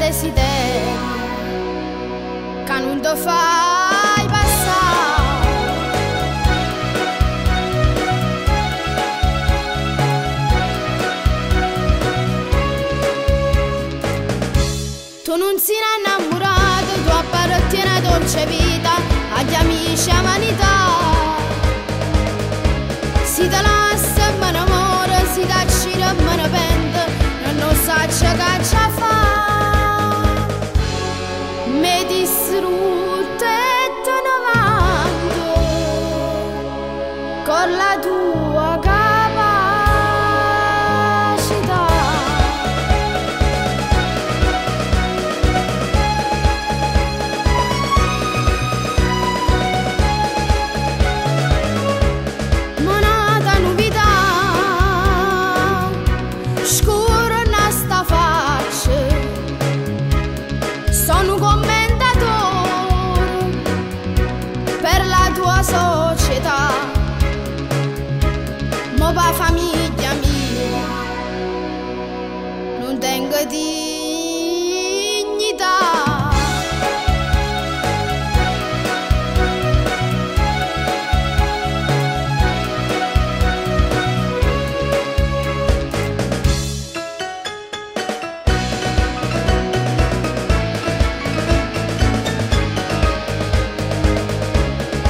desiderio che non ti fai passare. Tu non sei innamorato, tu appartieni a dolce vita, agli amici a vanità. Si te lascia e me ne muore, si te accira e me ne pente, non saccia che ci fa. Mi distrutta e te ne vanto con la tua capacità. Monata novità, scuro nasta faccia, sono commentatore per la tua società, ma per famiglia mia non tengo dignità.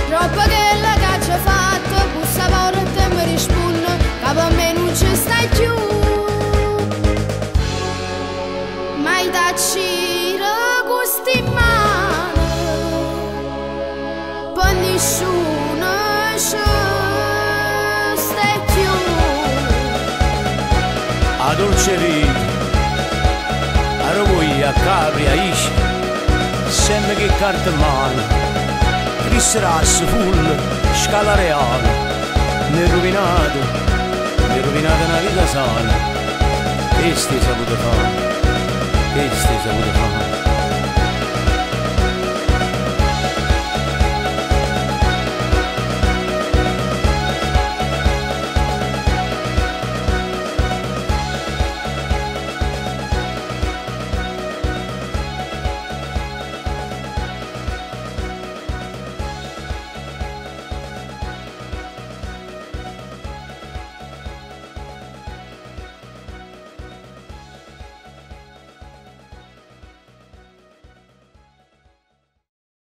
Troppo che la caccia fatto, bussa porta e mi risponde che per me non ci stai più. Mai taccire gusti in mano, per nessuno ci stai più. A dolce vita, a rovoglia, a capri, a isci, sempre che carta in mano. Risrasso, full, scala reale, mi è rovinato una vita sana. Che stai saputo fare? Che stai saputo fare?